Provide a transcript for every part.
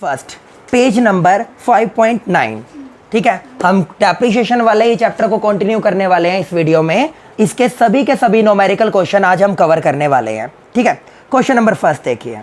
First page number 5.9। ठीक है, हम डेप्रिसिएशन वाले ही चैप्टर को कंटिन्यू करने वाले हैं इस वीडियो में। इसके सभी के सभी न्यूमेरिकल क्वेश्चन आज हम कवर करने वाले हैं। ठीक है, क्वेश्चन नंबर फर्स्ट देखिए।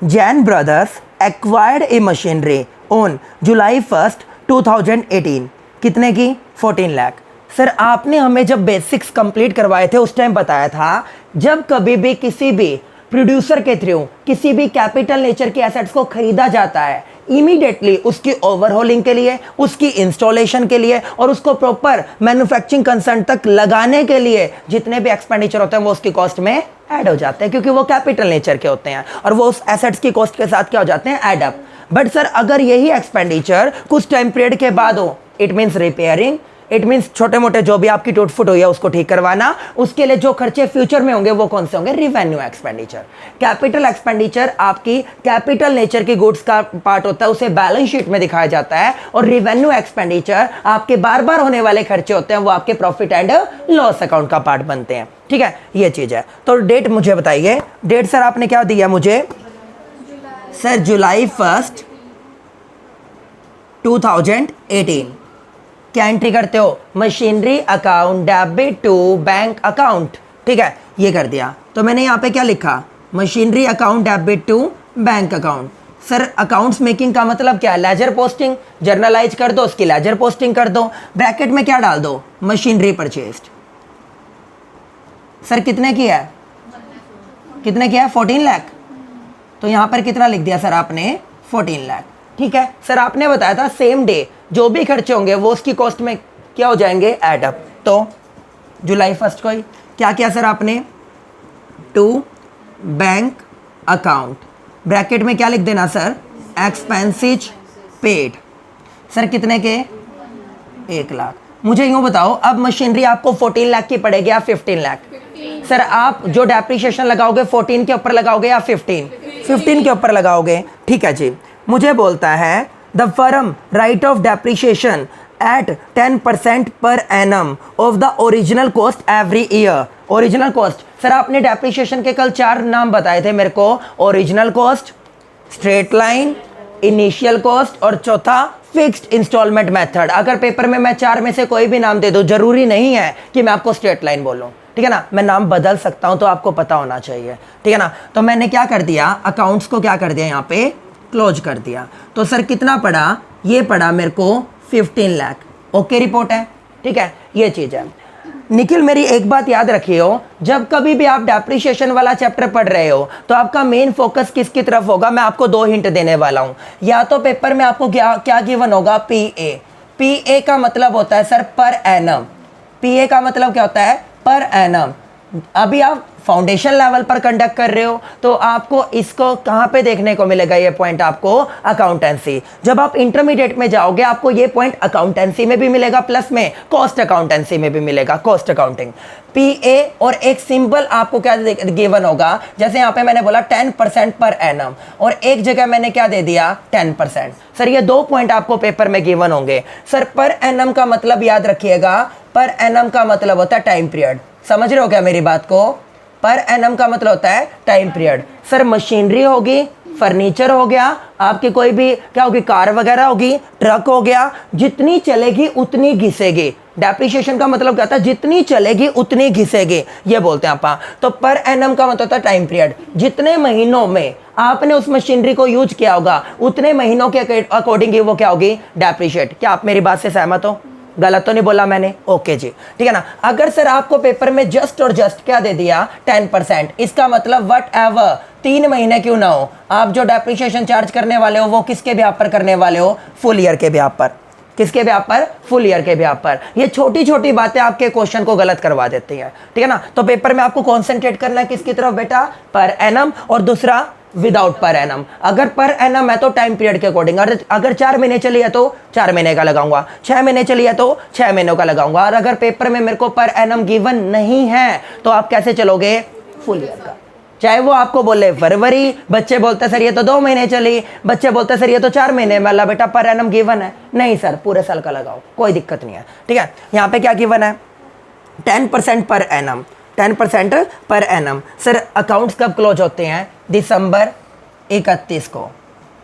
Jain brothers acquired A machinery on July 1 2018। कितने की? 14 लाख। सर आपने हमें जब बेसिक्स कंप्लीट करवाए थे उस टाइम बताया था जब कभी भी किसी भी प्रोड्यूसर के थ्रू किसी भी कैपिटल नेचर के एसेट्स को खरीदा जाता है, इमीडिएटली उसकी ओवरहॉलिंग के लिए, उसकी इंस्टॉलेशन के लिए और उसको प्रॉपर मैन्युफैक्चरिंग कंसर्न तक लगाने के लिए जितने भी एक्सपेंडिचर होते हैं वो उसकी कॉस्ट में ऐड हो जाते हैं, क्योंकि वो कैपिटल नेचर के होते हैं और वो उस एसेट्स की कॉस्ट के साथ क्या हो जाते हैं? Add up. बट सर अगर यही एक्सपेंडिचर कुछ टाइम पीरियड के बाद हो, it means repairing, it means छोटे मोटे जो भी आपकी टूट फुट हुई है उसको ठीक करवाना, उसके लिए जो खर्चे फ्यूचर में होंगे वो कौन से होंगे? Revenue expenditure. कैपिटल एक्सपेंडिचर आपकी कैपिटल नेचर की गुड्स का पार्ट होता है, उसे बैलेंस शीट में दिखाया जाता है। और रिवेन्यू एक्सपेंडिचर आपके बार बार होने वाले खर्चे होते हैं, वो आपके प्रॉफिट एंड लॉस अकाउंट का पार्ट बनते हैं। ठीक है, ये चीज है। तो डेट मुझे बताइए, डेट सर आपने क्या दिया मुझे? सर जुलाई 1 2018। क्या एंट्री करते हो? Machinery account debit to bank account. ठीक है, ये कर दिया। तो मैंने यहाँ पे क्या लिखा? Machinery account debit to bank account. Sir accounts making का मतलब क्या है? Ledger posting. जर्नलाइज कर दो, उसकी लेजर पोस्टिंग कर दो। ब्रैकेट में क्या डाल दो? Machinery purchased. सर कितने की है? कितने की है? 14 लाख। तो यहाँ पर कितना लिख दिया सर आपने? 14 लाख। ठीक है सर, आपने बताया था सेम डे जो भी खर्चे होंगे वो उसकी कॉस्ट में क्या हो जाएंगे? Add up. तो जुलाई 1 को ही क्या किया सर आपने? To bank account. ब्रैकेट में क्या लिख देना सर? Expenses paid. सर कितने के? 1 लाख। मुझे यूँ बताओ, अब मशीनरी आपको 14 लाख की पड़ेगी या 15 लाख? सर आप जो डेप्रिसिएशन लगाओगे 14 के ऊपर लगाओगे या 15 के ऊपर लगाओगे? ठीक है जी। मुझे बोलता है the firm right of depreciation eight 10% per annum of the original cost every year. Original cost, sir आपने डेप्रिसिएशन के कल 4 नाम बताए थे मेरे को। Original cost, straight line, initial cost और चौथा फिक्स्ड इंस्टॉलमेंट मेथड। अगर पेपर में मैं 4 में से कोई भी नाम दे दूं, जरूरी नहीं है कि मैं आपको स्ट्रेट लाइन बोलूं। ठीक है ना, मैं नाम बदल सकता हूं, तो आपको पता होना चाहिए। ठीक है ना, तो मैंने क्या कर दिया? अकाउंट्स को क्या कर दिया? यहाँ पे क्लोज कर दिया। तो सर कितना पड़ा? ये पड़ा मेरे को 15 लाख। ओके रिपोर्ट है। ठीक है, ये चीज़ है। निखिल मेरी एक बात याद रखियो, जब कभी भी आप डेप्रिसिएशन वाला चैप्टर पढ़ रहे हो तो आपका मेन फोकस किसकी तरफ होगा? मैं आपको 2 हिंट देने वाला हूं। या तो पेपर में आपको क्या गिवन होगा? पीए। पीए का मतलब होता है सर पर एनम। पीए का मतलब क्या होता है? Per annum. अभी आप फाउंडेशन लेवल पर कंडक्ट कर रहे हो तो आपको इसको कहाँ पे देखने को मिलेगा? ये पॉइंट आपको अकाउंटेंसी। जब आप इंटरमीडिएट में जाओगे आपको ये पॉइंट अकाउंटेंसी में भी मिलेगा, प्लस में कॉस्ट अकाउंटेंसी में भी मिलेगा, कॉस्ट अकाउंटिंग। पीए और एक सिंबल आपको क्या गिवन होगा? जैसे यहाँ पे मैंने बोला 10% पर एनम और एक जगह मैंने क्या दे दिया? 10%। सर ये 2 पॉइंट आपको पेपर में गिवन होंगे। सर पर एनम का मतलब याद रखिएगा, पर एनम का मतलब होता है टाइम पीरियड। समझ रहे हो क्या मेरी बात को? पर एनम का मतलब होता है टाइम पीरियड। सर मशीनरी होगी, फर्नीचर हो गया, आपकी कोई भी क्या होगी? कार वगैरह होगी, ट्रक हो गया, जितनी चलेगी उतनी घिसेगी। डेप्रिसिएशन का मतलब क्या होता है? जितनी चलेगी उतनी घिसेगी, ये बोलते हैं आप। तो पर एनम का मतलब होता है टाइम पीरियड। जितने महीनों में आपने उस मशीनरी को यूज किया होगा उतने महीनों के अकॉर्डिंग ही वो क्या होगी? डेप्रिशिएट। क्या आप मेरी बात से सहमत हो? गलत तो नहीं बोला मैंने? ओके जी, ठीक है ना। अगर सर आपको पेपर में जस्ट और जस्ट क्या दे दिया? 10%, इसका मतलब वट एवर 3 महीने क्यों ना हो, आप जो डेप्रिसिएशन चार्ज करने वाले हो वो किसके ब्याह पर करने वाले हो? फुल ईयर के ब्याह पर। किसके ब्याह पर? फुल ईयर के ब्याह पर। ये छोटी छोटी बातें आपके क्वेश्चन को गलत करवा देती हैं। ठीक है ना, तो पेपर में आपको कॉन्सेंट्रेट करना है किसकी तरफ बेटा? पर एनम, और दूसरा विदाउट पर एनम। अगर पर एनम है तो टाइम पीरियड के अकॉर्डिंग। अगर 4 महीने चली है तो 4 महीने का लगाऊंगा, 6 महीने चली है तो 6 महीनों का लगाऊंगा। और अगर पेपर में मेरे को पर एनम गिवन नहीं है तो आप कैसे चलोगे? फुल ईयर का। चाहे वो आपको बोले फरवरी, बच्चे बोलते सर ये तो 2 महीने चली, बच्चे बोलते सर ये तो 4 महीने में। अल्लाह बेटा पर एनम गिवन है? नहीं सर, पूरे साल का लगाओ, कोई दिक्कत नहीं है। ठीक है, यहाँ पे क्या गिवन है? 10% per annum. 10% per annum. Sir accounts कब क्लोज होते हैं? दिसंबर 31 को।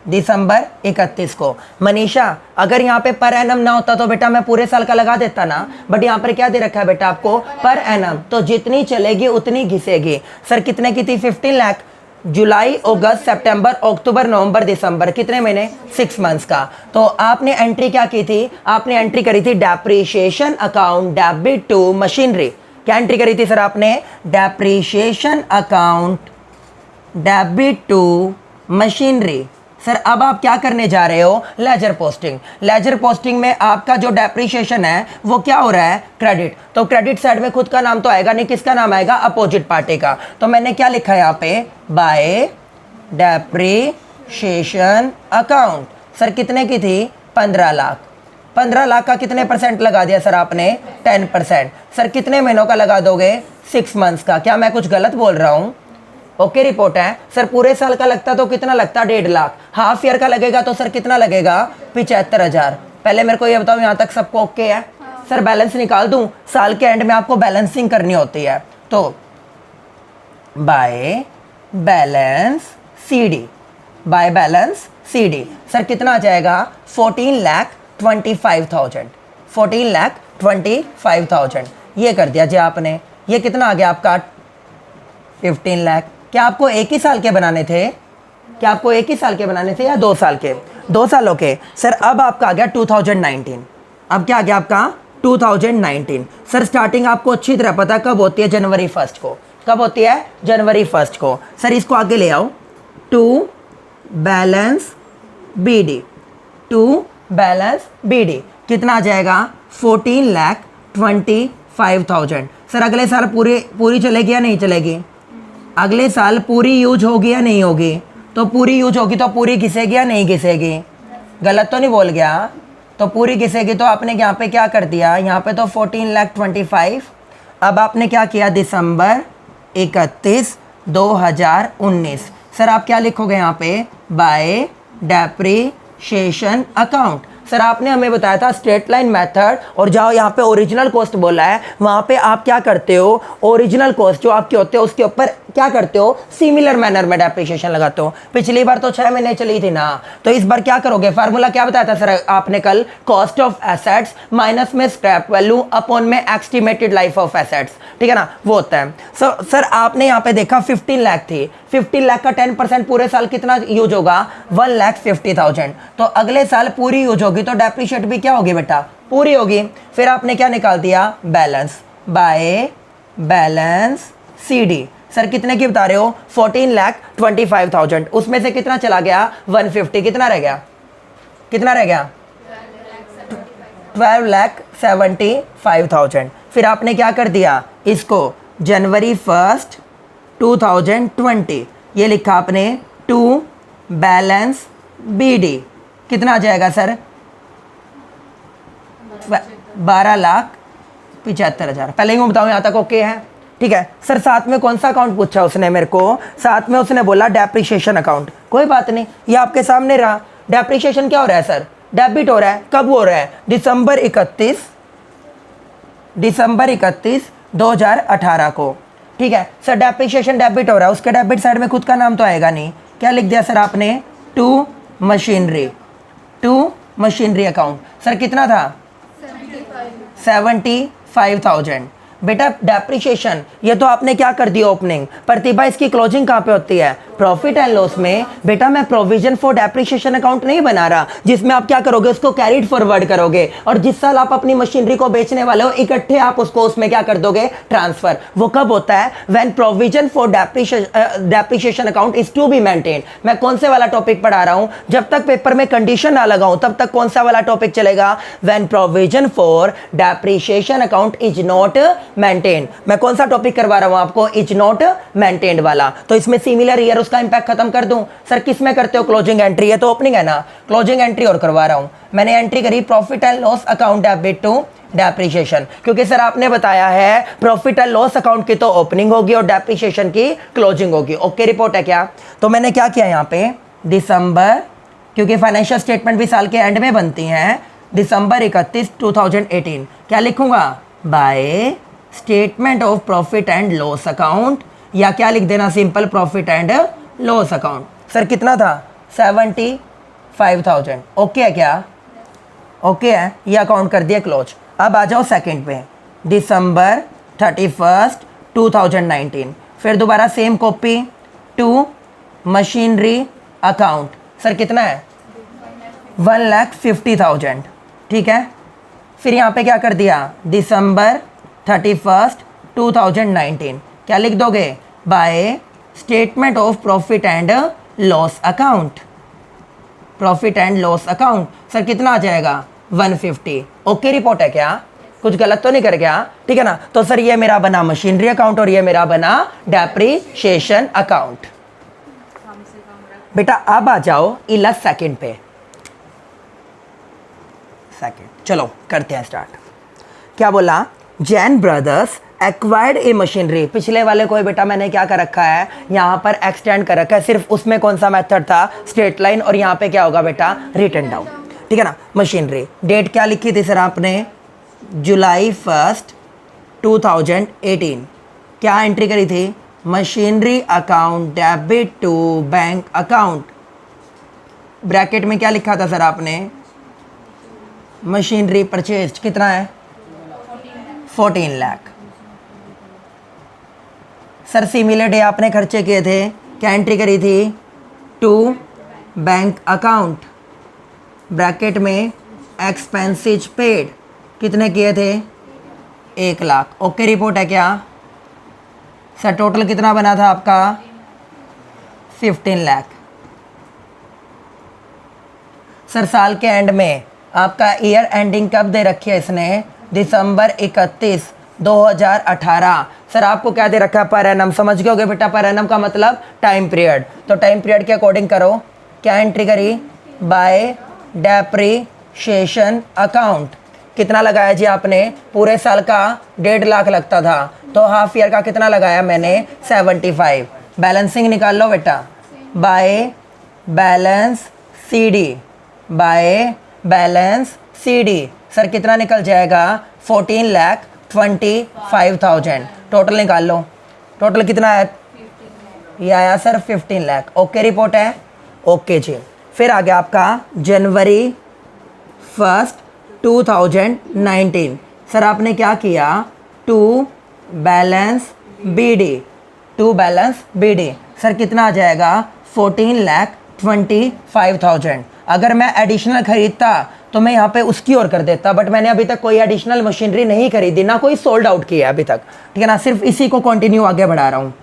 दिसंबर 31 को। मनीषा अगर यहाँ पे पर एनम ना होता तो बेटा मैं पूरे साल का लगा देता ना, बट यहाँ पर क्या दे रखा है बेटा आपको, पर एनम, तो जितनी चलेगी उतनी घिसेगी। सर कितने की थी, 15 लाख। जुलाई अगस्त सितंबर अक्टूबर नवंबर दिसंबर, कितने महीने, 6 मंथ्स का। तो आपने एंट्री क्या की थी, आपने एंट्री करी थी depreciation account debit to machinery. क्या एंट्री करी थी सर आपने, depreciation account debit to machinery. Sir अब आप क्या करने जा रहे हो, लेजर पोस्टिंग। लेजर पोस्टिंग में आपका जो डेप्रीशिएशन है वो क्या हो रहा है, क्रेडिट। तो क्रेडिट साइड में खुद का नाम तो आएगा नहीं, किसका नाम आएगा, अपोजिट पार्टी का। तो मैंने क्या लिखा है यहाँ पे, बाय डेप्रीशिएशन अकाउंट। सर कितने की थी, 15 लाख। 15 लाख का कितने परसेंट लगा दिया सर आपने, 10%। सर कितने महीनों का लगा दोगे, 6 मंथ्स का। क्या मैं कुछ गलत बोल रहा हूँ, ओके रिपोर्ट है। सर पूरे साल का लगता तो कितना लगता, 1.5 लाख। हाफ ईयर का लगेगा तो सर कितना लगेगा, 75,000। पहले मेरे को ये बताओ यहाँ तक सबको ओके है। सर बैलेंस निकाल दूं, साल के एंड में आपको बैलेंसिंग करनी होती है। तो by balance CD, by balance CD sir कितना आ जाएगा, 14,25,000, 14,25,000। ये कर दिया जी आपने। ये कितना आ गया आपका, 15 लाख। क्या आपको एक ही साल के बनाने थे, क्या आपको एक ही साल के बनाने थे या 2 साल के, 2 सालों के। सर अब आपका आ गया 2019। अब क्या आ गया आपका, 2019। सर स्टार्टिंग आपको अच्छी तरह पता कब होती है, जनवरी 1 को। कब होती है, जनवरी 1 को। सर इसको आगे ले आओ, to balance BD, to balance BD कितना आ जाएगा, 14,25,000। सर अगले साल पूरी चलेगी या नहीं चलेगी, अगले साल पूरी यूज होगी या नहीं होगी, तो पूरी यूज होगी तो पूरी घिसेगी या नहीं घिसेगी, गलत तो नहीं बोल गया, तो पूरी घिसेगी। तो आपने यहाँ पे क्या कर दिया, यहाँ पे तो 14,25,000। अब आपने क्या किया, दिसंबर 31, 2019। सर आप क्या लिखोगे यहाँ पे, बाय डेप्रीशिएशन अकाउंट। सर आपने हमें बताया था स्ट्रेट लाइन मेथड, और जाओ यहाँ पे ओरिजिनल कॉस्ट बोला है, वहाँ पे आप क्या करते हो, ओरिजिनल कॉस्ट जो आपके होते हो उसके ऊपर क्या करते हो, सिमिलर मैनर में डेप्रीशिएशन लगाते हो। पिछली बार तो 6 महीने चली थी ना, तो इस बार क्या करोगे, फार्मूला क्या बताया था सर आपने कल, कॉस्ट ऑफ एसेट्स माइनस में स्क्रैप वैल्यू अपॉन में एस्टिमेटेड लाइफ ऑफ एसेट्स, ठीक है ना, वो होता है। सर आपने यहाँ पे देखा 15 लाख थी, 15 लाख का 10% पूरे साल कितना यूज होगा, 1,50,000। तो अगले साल पूरी यूज होगी तो डेप्रीशिएट भी क्या होगी बेटा, पूरी होगी। फिर आपने क्या निकाल दिया, balance, by balance CD. Sir कितने की बता रहे हो, 14,25,000। उसमें से कितना चला गया, 150, कितना रह गया, कितना रह गया, 12,75,000। फिर आपने क्या कर दिया, इसको जनवरी 1, 2020 ये लिखा आपने, टू बैलेंस बीडी कितना आ जाएगा सर, 12,75,000। पहले ही मैं बताऊँ यहाँ तक ओके है, ठीक है। सर साथ में कौन सा अकाउंट पूछा उसने मेरे को, साथ में उसने बोला डेप्रीशिएशन अकाउंट। कोई बात नहीं, ये आपके सामने रहा। डेप्रीशिएशन क्या हो रहा है सर, डेबिट हो रहा है। कब हो रहा है, दिसंबर 31, 2018 को, ठीक है। सर डेप्रीशिएशन डेबिट हो रहा है, उसके डेबिट साइड में खुद का नाम तो आएगा नहीं। क्या लिख दिया सर आपने, to machinery, to machinery account. Sir कितना था, 75,000। बेटा डेप्रीशिएशन ये तो आपने क्या कर दिया ओपनिंग, प्रतिभा इसकी क्लोजिंग कहाँ पे होती है, प्रॉफिट एंड लॉस में। बेटा मैं प्रोविजन फॉर डेप्रीशिएशन अकाउंट नहीं बना रहा, जिसमें आप क्या करोगे, उसको कैरीड फॉरवर्ड करोगे, और जिस साल आप अपनी मशीनरी को बेचने वाले हो इकट्ठे आप उसको उसमें क्या कर दोगे, ट्रांसफर। वो कब होता है, when provision for depreciation account is to be maintain. मैं कौन से वाला टॉपिक पढ़ा रहा हूं, जब तक पेपर में कंडीशन ना लगाऊं तब तक कौन सा वाला टॉपिक चलेगा, when provision for depreciation account is not maintain. मैं कौन सा टॉपिक करवा रहा हूं आपको, इज नॉट मेंटेन्ड वाला। तो इसमें सिमिलर ईयर उसका इंपैक्ट खत्म कर दूं। सर किस में करते हो, क्लोजिंग एंट्री, है तो ओपनिंग है ना, क्लोजिंग एंट्री और करवा रहा हूं। मैंने एंट्री करी profit and loss account debit to depreciation, क्योंकि सर आपने बताया है प्रॉफिट एंड लॉस अकाउंट की तो ओपनिंग होगी और डेप्रीशिएशन की क्लोजिंग होगी। ओके रिपोर्ट है क्या। तो मैंने क्या किया यहाँ पे, दिसंबर, क्योंकि फाइनेंशियल स्टेटमेंट भी साल के एंड में बनती हैं, दिसंबर 31, 2018 क्या लिखूंगा, by statement of profit and loss account, या क्या लिख देना simple, profit and loss account. Sir कितना था, 5000। ओके है क्या? ओके है, ये अकाउंट कर दिया क्लोज। अब आ जाओ सेकंड पे, दिसंबर 31 2019। फिर दोबारा same copy to machinery account. Sir कितना है? 1,50,000। ठीक है, फिर यहाँ पे क्या कर दिया? दिसंबर 31 2019 क्या लिख दोगे? By statement of profit and loss account. Profit and loss account. Sir कितना आ जाएगा? 150। ओके रिपोर्ट है क्या? कुछ गलत तो नहीं कर गया? ठीक है ना। तो सर ये मेरा बना मशीनरी अकाउंट और ये मेरा बना डेप्रीशिएशन अकाउंट। बेटा अब आ जाओ इला सेकंड पे। सेकंड, चलो करते हैं स्टार्ट। क्या बोला? जैन ब्रदर्स एक्वायर्ड ए मशीनरी। पिछले वाले को बेटा मैंने क्या कर रखा है? यहाँ पर एक्सटेंड कर रखा है। सिर्फ उसमें कौन सा मेथड था? Straight line. और यहाँ पे क्या होगा बेटा? Written down. ठीक है ना। मशीनरी डेट क्या लिखी थी सर आपने? जुलाई 1 2018। क्या एंट्री करी थी? Machinery account debit to bank account. Bracket में क्या लिखा था सर आपने? मशीनरी परचेज कितना है? 14 लाख। सर सिमिलर डे आपने खर्चे किए थे, क्या एंट्री करी थी? टू बैंक अकाउंट, ब्रैकेट में एक्सपेंसेस पेड कितने किए थे? 1 लाख। ओके रिपोर्ट है क्या? सर टोटल कितना बना था आपका? 15 लाख। सर साल के एंड में आपका ईयर एंडिंग कब दे रखी है इसने? दिसंबर 31 2018। सर आपको क्या दे रखा है? Per annum. समझ गए होगे बेटा, पर एनम का मतलब टाइम पीरियड। तो टाइम पीरियड के अकॉर्डिंग करो। क्या एंट्री करी? By depreciation account. कितना लगाया जी आपने? पूरे साल का 1.5 लाख लगता था, तो हाफ ईयर का कितना लगाया मैंने? 75। बैलेंसिंग निकाल लो बेटा। By balance CD, by balance CD. Sir कितना निकल जाएगा? 14,25,000। टोटल निकाल लो। टोटल कितना है? ये आया सर 15 लाख। ओके रिपोर्ट है? ओके जी। फिर आ गया आपका जनवरी 1 2019। सर आपने क्या किया? To balance BD. To balance BD. Sir कितना आ जाएगा? 14,25,000। अगर मैं एडिशनल खरीदता तो मैं यहाँ पे उसकी ओर कर देता, बट मैंने अभी तक कोई एडिशनल मशीनरी नहीं खरीदी, ना कोई सोल्ड आउट किया अभी तक। ठीक है ना, सिर्फ इसी को कंटिन्यू आगे बढ़ा रहा हूँ।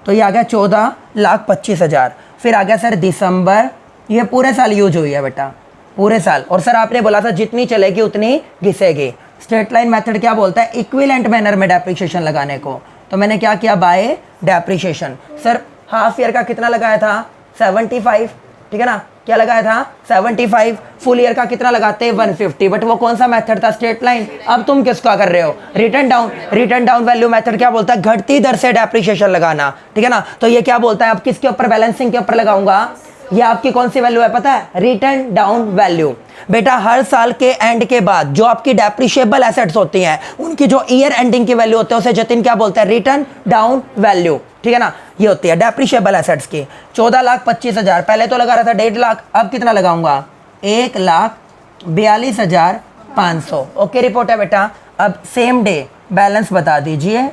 तो ये आ गया 14,25,000। फिर आ गया सर दिसंबर। ये पूरे साल यूज हुई है बेटा, पूरे साल। और सर आपने बोला था जितनी चलेगी उतनी घिसेगी। स्ट्रेट लाइन मेथड क्या बोलता है? इक्विवेलेंट मैनर में डेप्रीशिएशन लगाने को। तो मैंने क्या किया? By depreciation. Sir half year का कितना लगाया था? 75। ठीक है ना, क्या लगाया था? 75। फुल ईयर का कितना लगाते? 150। बट वो कौन सा मेथड था? Straight line. अब तुम किसका कर रहे हो? Return down. Return down value method क्या बोलता है? घटती दर से डेप्रीशिएशन लगाना। ठीक है ना। तो ये क्या बोलता है? अब किसके ऊपर? बैलेंसिंग के ऊपर लगाऊंगा। ये आपकी कौन सी वैल्यू है पता है? Return down value. बेटा हर साल के एंड के बाद जो आपकी डेप्रिशिएबल एसेट्स होती हैं उनकी जो ईयर एंडिंग की वैल्यू होती है उसे जतिन क्या बोलता है? Return down value. ठीक है ना, ये होती है डेप्रिशिएबल एसेट्स की। 14,25,000 पहले तो लगा रहा था 1.5 लाख, अब कितना लगाऊंगा? 1,42,500। ओके रिपोर्ट है बेटा। अब सेम डे बैलेंस बता दीजिए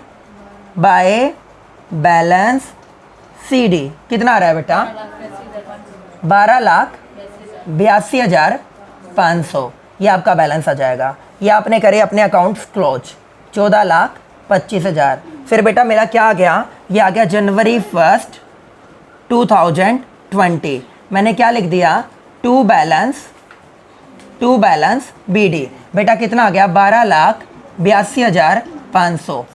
बाय बैलेंस सीडी। कितना आ रहा है बेटा? 12,82,500। ये आपका बैलेंस आ जाएगा। ये आपने करे अपने अकाउंट्स क्लोज। 14,25,000। फिर बेटा मेरा क्या आ गया? ये आ गया जनवरी 1 2020। मैंने क्या लिख दिया? To balance BD. बेटा कितना आ गया? 12,82,500।